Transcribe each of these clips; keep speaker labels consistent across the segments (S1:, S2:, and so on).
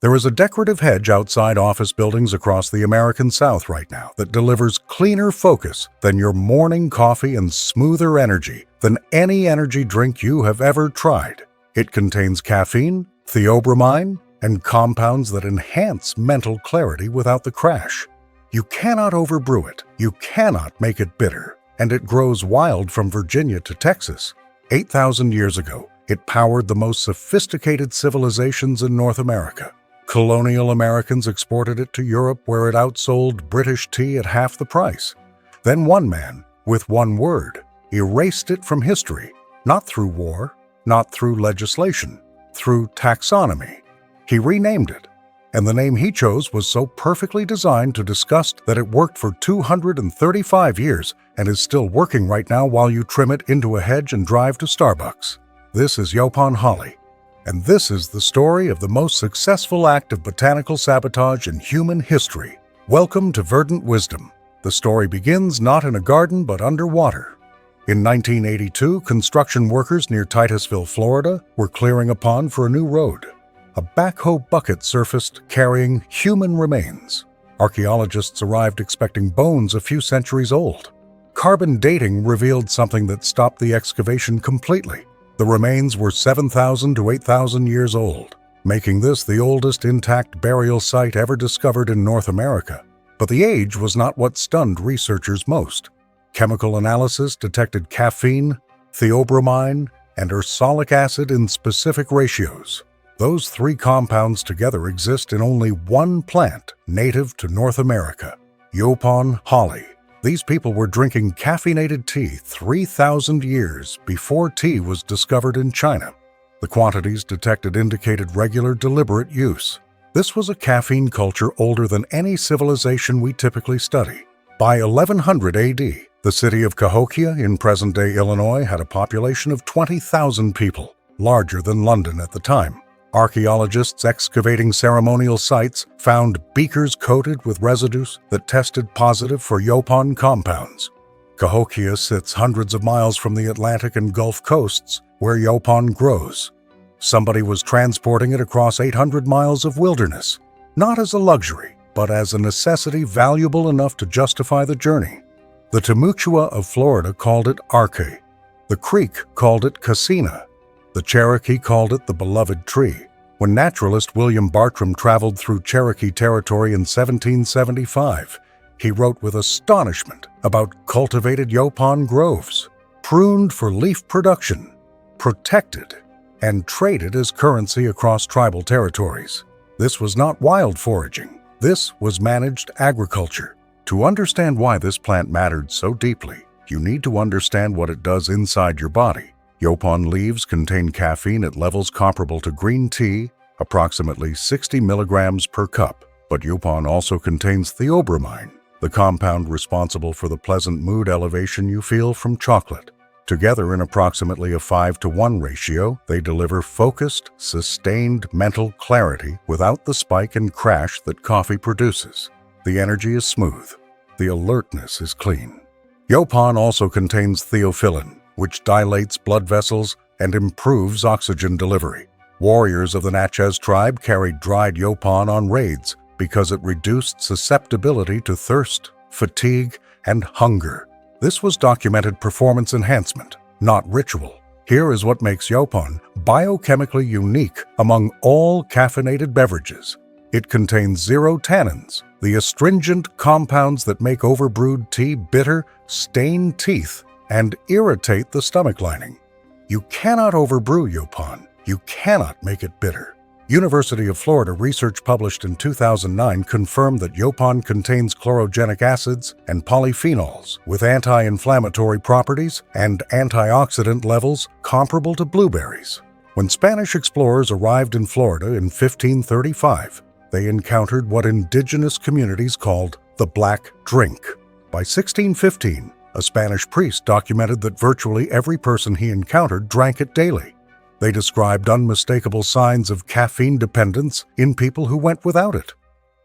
S1: There is a decorative hedge outside office buildings across the American South right now that delivers cleaner focus than your morning coffee and smoother energy than any energy drink you have ever tried. It contains caffeine, theobromine, and compounds that enhance mental clarity without the crash. You cannot overbrew it, you cannot make it bitter, and it grows wild from Virginia to Texas. 8,000 years ago, it powered the most sophisticated civilizations in North America. Colonial Americans exported it to Europe, where it outsold British tea at half the price. Then one man, with one word, erased it from history, not through war, not through legislation, through taxonomy. He renamed it, and the name he chose was so perfectly designed to disgust that it worked for 235 years and is still working right now while you trim it into a hedge and drive to Starbucks. This is Yaupon holly, and this is the story of the most successful act of botanical sabotage in human history. Welcome to Verdant Wisdom. The story begins not in a garden but underwater. In 1982, construction workers near Titusville, Florida, were clearing a pond for a new road. A backhoe bucket surfaced carrying human remains. Archaeologists arrived expecting bones a few centuries old. Carbon dating revealed something that stopped the excavation completely. The remains were 7,000 to 8,000 years old, making this the oldest intact burial site ever discovered in North America. But the age was not what stunned researchers most. Chemical analysis detected caffeine, theobromine, and ursolic acid in specific ratios. Those three compounds together exist in only one plant native to North America, Yaupon holly. These people were drinking caffeinated tea 3,000 years before tea was discovered in China. The quantities detected indicated regular, deliberate use. This was a caffeine culture older than any civilization we typically study. By 1100 AD, the city of Cahokia in present-day Illinois had a population of 20,000 people, larger than London at the time. Archaeologists excavating ceremonial sites found beakers coated with residues that tested positive for Yaupon compounds. Cahokia sits hundreds of miles from the Atlantic and Gulf coasts, where Yaupon grows. Somebody was transporting it across 800 miles of wilderness, not as a luxury, but as a necessity valuable enough to justify the journey. The Timucua of Florida called it Arche. The Creek called it Casina. The Cherokee called it the beloved tree. When naturalist William Bartram traveled through Cherokee territory in 1775, he wrote with astonishment about cultivated Yaupon groves, pruned for leaf production, protected, and traded as currency across tribal territories. This was not wild foraging. This was managed agriculture. To understand why this plant mattered so deeply, you need to understand what it does inside your body. Yaupon leaves contain caffeine at levels comparable to green tea, approximately 60 milligrams per cup. But Yaupon also contains theobromine, the compound responsible for the pleasant mood elevation you feel from chocolate. Together in approximately a 5-to-1 ratio, they deliver focused, sustained mental clarity without the spike and crash that coffee produces. The energy is smooth. The alertness is clean. Yaupon also contains theophylline, which dilates blood vessels and improves oxygen delivery. Warriors of the Natchez tribe carried dried Yaupon on raids because it reduced susceptibility to thirst, fatigue, and hunger. This was documented performance enhancement, not ritual. Here is what makes Yaupon biochemically unique among all caffeinated beverages. It contains zero tannins, the astringent compounds that make overbrewed tea bitter, stain teeth, and irritate the stomach lining. You cannot overbrew Yaupon. You cannot make it bitter. University of Florida research published in 2009 confirmed that Yaupon contains chlorogenic acids and polyphenols with anti-inflammatory properties and antioxidant levels comparable to blueberries. When Spanish explorers arrived in Florida in 1535, they encountered what indigenous communities called the Black Drink. By 1615, a Spanish priest documented that virtually every person he encountered drank it daily. They described unmistakable signs of caffeine dependence in people who went without it.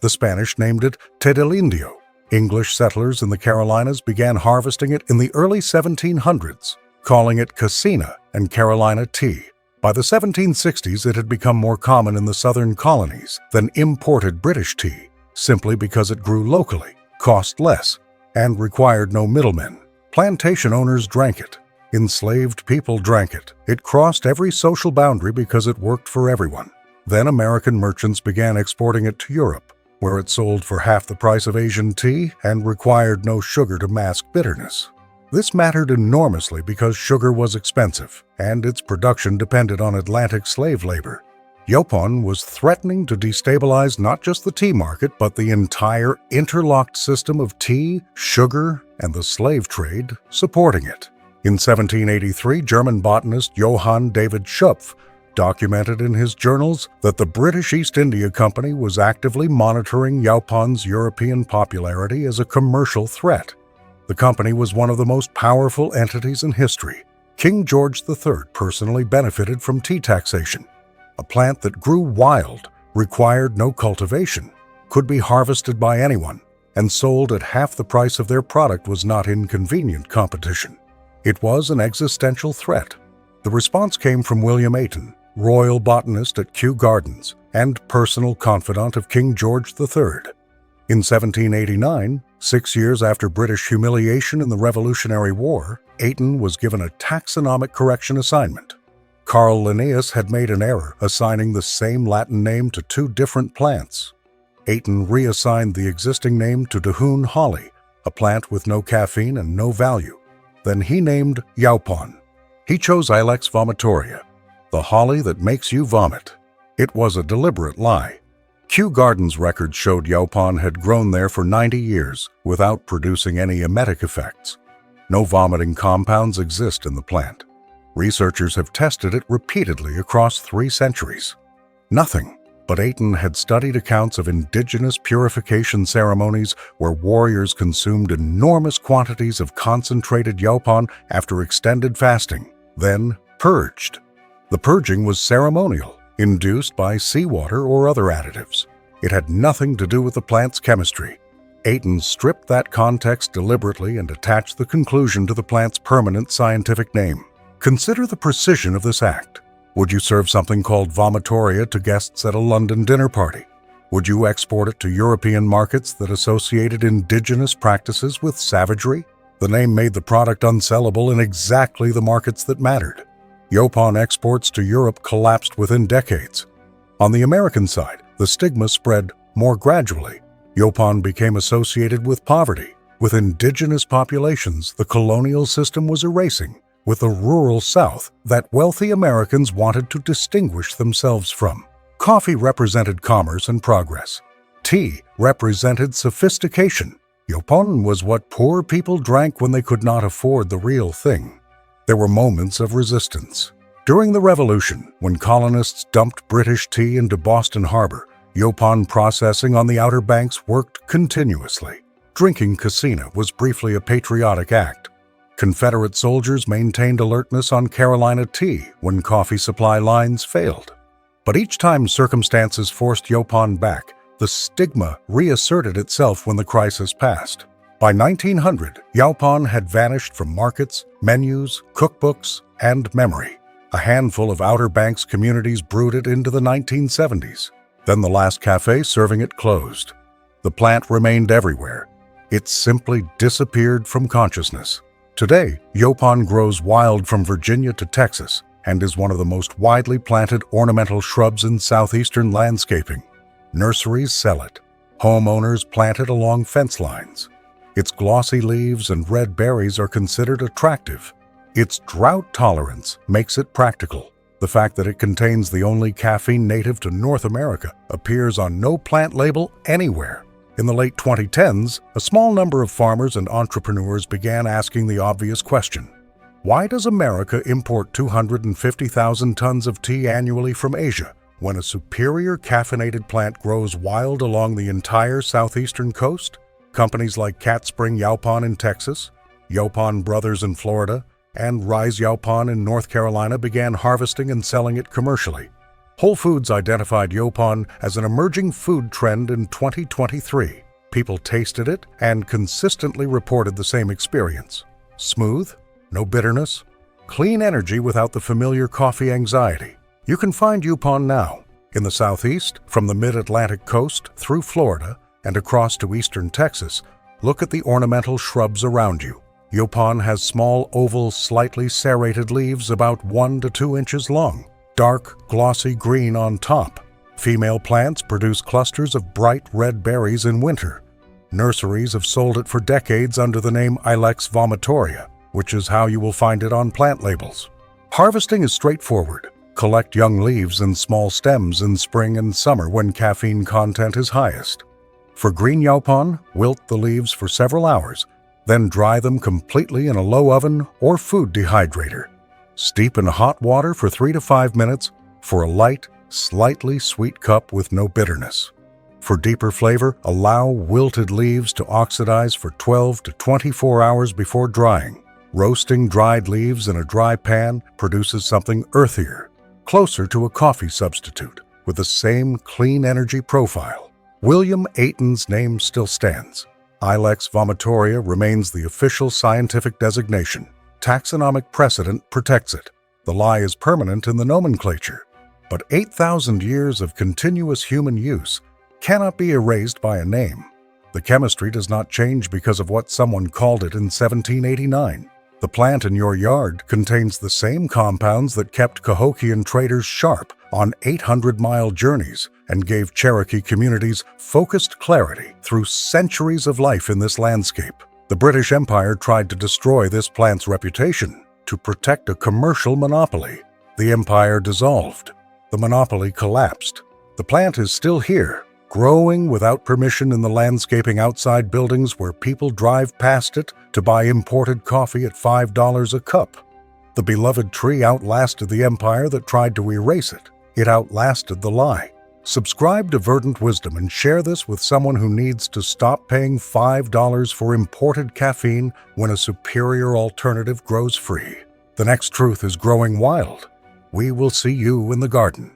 S1: The Spanish named it té del indio. English settlers in the Carolinas began harvesting it in the early 1700s, calling it Casina and Carolina tea. By the 1760s, it had become more common in the southern colonies than imported British tea, simply because it grew locally, cost less, and required no middlemen. Plantation owners drank it. Enslaved people drank it. It crossed every social boundary because it worked for everyone. Then American merchants began exporting it to Europe, where it sold for half the price of Asian tea and required no sugar to mask bitterness. This mattered enormously because sugar was expensive, and its production depended on Atlantic slave labor. Yaupon was threatening to destabilize not just the tea market, but the entire interlocked system of tea, sugar, and the slave trade supporting it. In 1783, German botanist Johann David Schupf documented in his journals that the British East India Company was actively monitoring Yaupon's European popularity as a commercial threat. The company was one of the most powerful entities in history. King George III personally benefited from tea taxation. A plant that grew wild, required no cultivation, could be harvested by anyone, and sold at half the price of their product was not inconvenient competition. It was an existential threat. The response came from William Ayton, royal botanist at Kew Gardens and personal confidant of King George III. In 1789, 6 years after British humiliation in the Revolutionary War, Ayton was given a taxonomic correction assignment. Carl Linnaeus had made an error assigning the same Latin name to two different plants. Ayton reassigned the existing name to Dahoon holly, a plant with no caffeine and no value. Then he named Yaupon. He chose Ilex vomitoria, the holly that makes you vomit. It was a deliberate lie. Kew Gardens records showed Yaupon had grown there for 90 years without producing any emetic effects. No vomiting compounds exist in the plant. Researchers have tested it repeatedly across 3 centuries. Nothing. But Ayton had studied accounts of indigenous purification ceremonies where warriors consumed enormous quantities of concentrated yaupon after extended fasting, then purged. The purging was ceremonial, induced by seawater or other additives. It had nothing to do with the plant's chemistry. Ayton stripped that context deliberately and attached the conclusion to the plant's permanent scientific name. Consider the precision of this act. Would you serve something called Vomitoria to guests at a London dinner party? Would you export it to European markets that associated indigenous practices with savagery? The name made the product unsellable in exactly the markets that mattered. Yaupon exports to Europe collapsed within decades. On the American side, the stigma spread more gradually. Yaupon became associated with poverty. With indigenous populations, the colonial system was erasing. With the rural South that wealthy Americans wanted to distinguish themselves from. Coffee represented commerce and progress. Tea represented sophistication. Yaupon was what poor people drank when they could not afford the real thing. There were moments of resistance. During the Revolution, when colonists dumped British tea into Boston Harbor, Yaupon processing on the Outer Banks worked continuously. Drinking casina was briefly a patriotic act. Confederate soldiers maintained alertness on Carolina tea when coffee supply lines failed. But each time circumstances forced Yaupon back, the stigma reasserted itself when the crisis passed. By 1900, Yaupon had vanished from markets, menus, cookbooks, and memory. A handful of Outer Banks communities brewed it into the 1970s. Then the last cafe serving it closed. The plant remained everywhere. It simply disappeared from consciousness. Today, Yaupon grows wild from Virginia to Texas and is one of the most widely planted ornamental shrubs in southeastern landscaping. Nurseries sell it. Homeowners plant it along fence lines. Its glossy leaves and red berries are considered attractive. Its drought tolerance makes it practical. The fact that it contains the only caffeine native to North America appears on no plant label anywhere. In the late 2010s, a small number of farmers and entrepreneurs began asking the obvious question: why does America import 250,000 tons of tea annually from Asia when a superior caffeinated plant grows wild along the entire southeastern coast? Companies like Cat Spring Yaupon in Texas, Yaupon Brothers in Florida, and Rise Yaupon in North Carolina began harvesting and selling it commercially. Whole Foods identified Yaupon as an emerging food trend in 2023. People tasted it and consistently reported the same experience. Smooth, no bitterness, Clean energy without the familiar coffee anxiety. You can find Yaupon now in the Southeast, from the mid-Atlantic coast through Florida and across to eastern Texas. Look at the ornamental shrubs around you. Yaupon has small, oval, slightly serrated leaves about 1 to 2 inches long, dark, glossy green on top. Female plants produce clusters of bright red berries in winter. Nurseries have sold it for decades under the name Ilex Vomitoria, which is how you will find it on plant labels. Harvesting is straightforward. Collect young leaves and small stems in spring and summer when caffeine content is highest. For green Yaupon, wilt the leaves for several hours, then dry them completely in a low oven or food dehydrator. Steep in hot water for 3 to 5 minutes for a light, slightly sweet cup with no bitterness. For deeper flavor, allow wilted leaves to oxidize for 12 to 24 hours before drying. Roasting dried leaves in a dry pan produces something earthier, closer to a coffee substitute, with the same clean energy profile. William Aiton's name still stands. Ilex Vomitoria remains the official scientific designation. Taxonomic precedent protects it. The lie is permanent in the nomenclature, but 8,000 years of continuous human use cannot be erased by a name. The chemistry does not change because of what someone called it in 1789. The plant in your yard contains the same compounds that kept Cahokian traders sharp on 800-mile journeys and gave Cherokee communities focused clarity through centuries of life in this landscape. The British Empire tried to destroy this plant's reputation to protect a commercial monopoly. The empire dissolved. The monopoly collapsed. The plant is still here, growing without permission in the landscaping outside buildings where people drive past it to buy imported coffee at $5 a cup. The beloved tree outlasted the empire that tried to erase it. It outlasted the lie. Subscribe to Verdant Wisdom and share this with someone who needs to stop paying $5 for imported caffeine when a superior alternative grows free. The next truth is growing wild. We will see you in the garden.